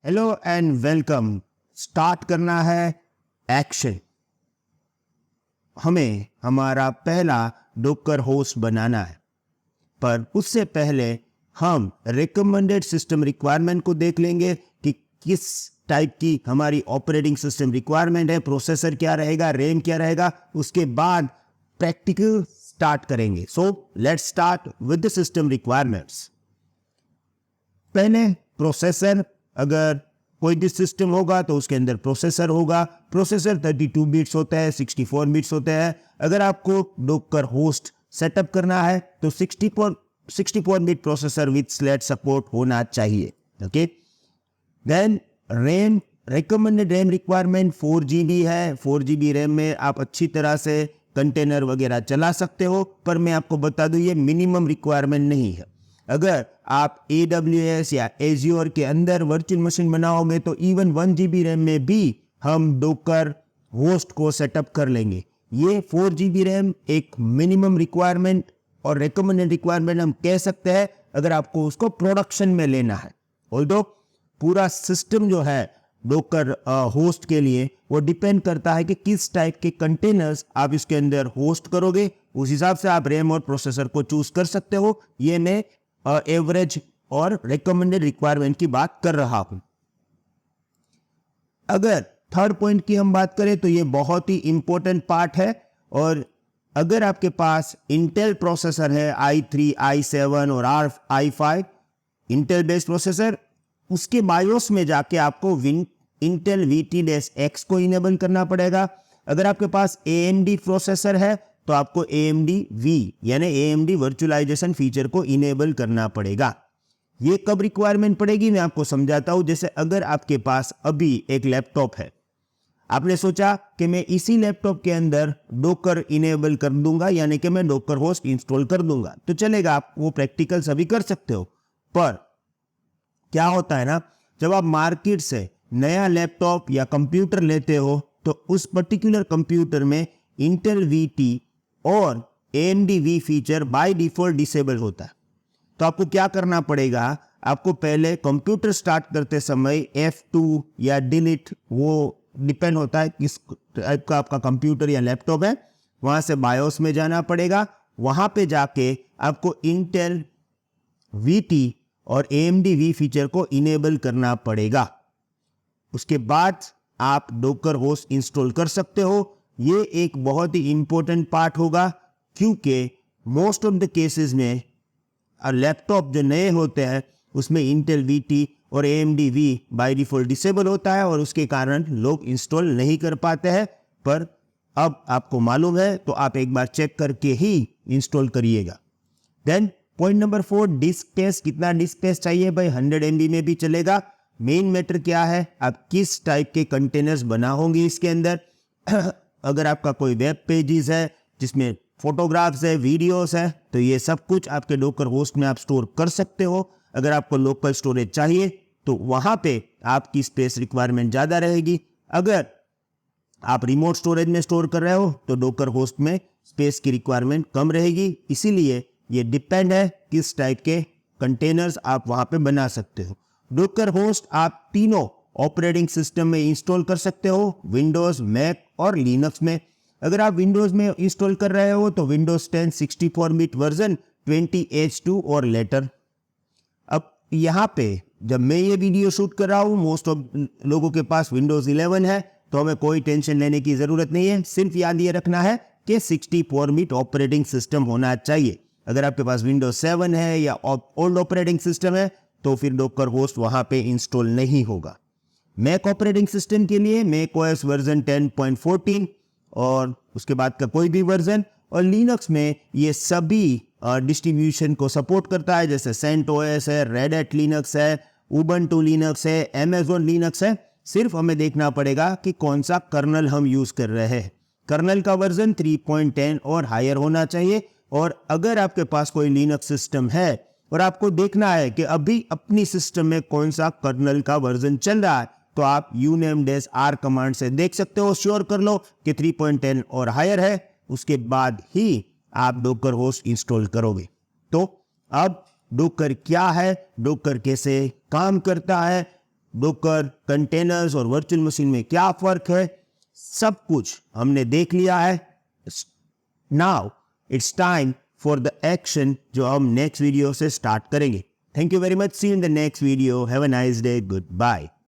Hello and welcome. Start करना है action. हमें हमारा पहला डॉकर होस्ट बनाना है, पर उससे पहले हम रिकमेंडेड सिस्टम रिक्वायरमेंट को देख लेंगे कि किस टाइप की हमारी ऑपरेटिंग सिस्टम रिक्वायरमेंट है, प्रोसेसर क्या रहेगा, रैम क्या रहेगा। उसके बाद प्रैक्टिकल स्टार्ट करेंगे। So let's start with the system requirements. पहले प्रोसेसर, अगर कोई भी सिस्टम होगा तो उसके अंदर प्रोसेसर होगा। प्रोसेसर 32 बिट्स होता है, 64 बिट्स होता है। अगर आपको डॉकर होस्ट सेटअप करना है तो 64 bit processor with SLAT support होना चाहिए। Okay, then RAM, recommended RAM requirement 4GB है। 4GB रैम में आप अच्छी तरह से कंटेनर वगैरह चला सकते हो, पर मैं आपको बता दूं ये मिनिमम रिक्वायरमेंट नहीं है। अगर आप AWS या Azure के अंदर वर्चुअल मशीन बनाओगे तो इवन 1GB रैम में भी हम डॉकर होस्ट को सेटअप कर लेंगे। ये 4GB रैम एक मिनिमम रिक्वायरमेंट और रिकमेंडेड रिक्वायरमेंट हम कह सकते हैं अगर आपको उसको प्रोडक्शन में लेना है। ऑल्दो पूरा सिस्टम जो है डॉकर होस्ट के लिए वो डिपेंड करता है कि किस टाइप के कंटेनर्स आप इसके अंदर होस्ट करोगे। उस हिसाब से आप रैम और प्रोसेसर को चूज कर सकते हो। ये मैं एवरेज और रिकमेंडेड रिक्वायरमेंट की बात कर रहा हूं। अगर थर्ड पॉइंट की हम बात करें तो ये बहुत ही इंपॉर्टेंट पार्ट है। और अगर आपके पास इंटेल प्रोसेसर है, i3, i7 और i5 इंटेल बेस्ड प्रोसेसर, उसके बायोस में जाके आपको इंटेल VT-X को इनेबल करना पड़ेगा। अगर आपके पास AMD प्रोसेसर है तो आपको AMD V यानी AMD वर्चुअलाइजेशन फीचर को इनेबल करना पड़ेगा। ये कब रिक्वायरमेंट पड़ेगी मैं आपको समझाता हूं। जैसे अगर आपके पास अभी एक लैपटॉप है, आपने सोचा कि मैं इसी लैपटॉप के अंदर डॉकर इनेबल कर दूंगा, यानी कि मैं डॉकर होस्ट इंस्टॉल कर दूंगा, तो चलेगा, आप वो प्रैक्टिकल सभी कर सकते हो। पर क्या होता है ना, जब आप मार्केट से नया लैपटॉप या कंप्यूटर लेते हो तो उस पर्टिकुलर कंप्यूटर में इंटेल VT और AMD V feature by default disable होता है। तो आपको क्या करना पड़ेगा, आपको पहले कंप्यूटर स्टार्ट करते समय F2 या डिलीट, वो डिपेंड होता है किस टाइप का आपका कंप्यूटर या लैपटॉप है, वहां से बायोस में जाना पड़ेगा। वहां पे जाके आपको इंटेल VT और AMD V फीचर को इनेबल करना पड़ेगा। उसके बाद आप डॉकर होस्ट इंस्टॉल कर सकते हो। ये एक बहुत ही इंपॉर्टेंट पार्ट होगा, क्योंकि मोस्ट ऑफ द केसेस में लैपटॉप जो नए होते हैं उसमें इंटेल VT और AMD V by default disable होता है और उसके कारण लोग इंस्टॉल नहीं कर पाते हैं। पर अब आपको मालूम है तो आप एक बार चेक करके ही इंस्टॉल करिएगा। Then point number 4, disk space. कितना डिस्क स्पेस चाहिए भाई? 100 MB में भी चलेगा। मेन मैटर क्या है, आप किस टाइप के कंटेनर्स बनाओगे इसके अंदर। अगर आपका कोई वेब पेजेस है जिसमें फोटोग्राफ्स है, वीडियोस है, तो ये सब कुछ आपके डॉकर होस्ट में आप स्टोर कर सकते हो। अगर आपको लोकल स्टोरेज चाहिए तो वहां पे आपकी स्पेस रिक्वायरमेंट ज्यादा रहेगी। अगर आप रिमोट स्टोरेज में स्टोर कर रहे हो तो डॉकर होस्ट में स्पेस की रिक्वायरमेंट कम रहेगी। इसीलिए ये डिपेंड है किस टाइप के कंटेनर्स आप वहां पे बना सकते हो। डॉकर होस्ट आप तीनों ऑपरेटिंग सिस्टम में इंस्टॉल कर सकते हो, विंडोज, मैक और लिनक्स में। अगर आप विंडोज में इंस्टॉल कर रहे हो तो विंडोज 10 64 बिट वर्जन 20H2 और लेटर। अब यहाँ पे जब मैं ये वीडियो शूट कर रहा हूँ, मोस्ट ऑफ लोगों के पास विंडोज 11 है, तो हमें कोई टेंशन लेने की जरूरत नहीं है। सिर्फ याद ये रखना है कि 64 बिट ऑपरेटिंग सिस्टम होना चाहिए। अगर आपके पास विंडोज 7 है या ओल्ड ऑपरेटिंग सिस्टम है तो फिर डॉकर होस्ट वहां पे इंस्टॉल नहीं होगा। मैक ऑपरेटिंग सिस्टम के लिए मैक OS वर्जन 10.14 और उसके बाद का कोई भी वर्जन, और लिनक्स में ये सभी डिस्ट्रीब्यूशन को सपोर्ट करता है, जैसे CentOS है, रेड हैट लिनक्स है, उबंटू लिनक्स है, Amazon लिनक्स है। सिर्फ हमें देखना पड़ेगा कि कौन सा कर्नल हम यूज कर रहे हैं। कर्नल का वर्जन 3.10 और हायर होना चाहिए। और अगर आपके पास कोई लिनक्स सिस्टम है और आपको देखना है कि अभी अपनी सिस्टम में कौन सा कर्नल का वर्जन चल रहा है, तो आप uname-r कमांड से देख सकते हो, श्योर कर लो कि 3.10 और हायर है। उसके बाद ही आप डॉकर होस्ट इंस्टॉल करोगे। तो अब डॉकर क्या है, डॉकर कैसे काम करता है, डोकर, कंटेनर्स और वर्चुअल मशीन में क्या फर्क है, सब कुछ हमने देख लिया है। Now it's time for the action जो हम नेक्स्ट वीडियो से स्टार्ट करेंगे। Thank you very much, see in the next video, have a nice day, good bye.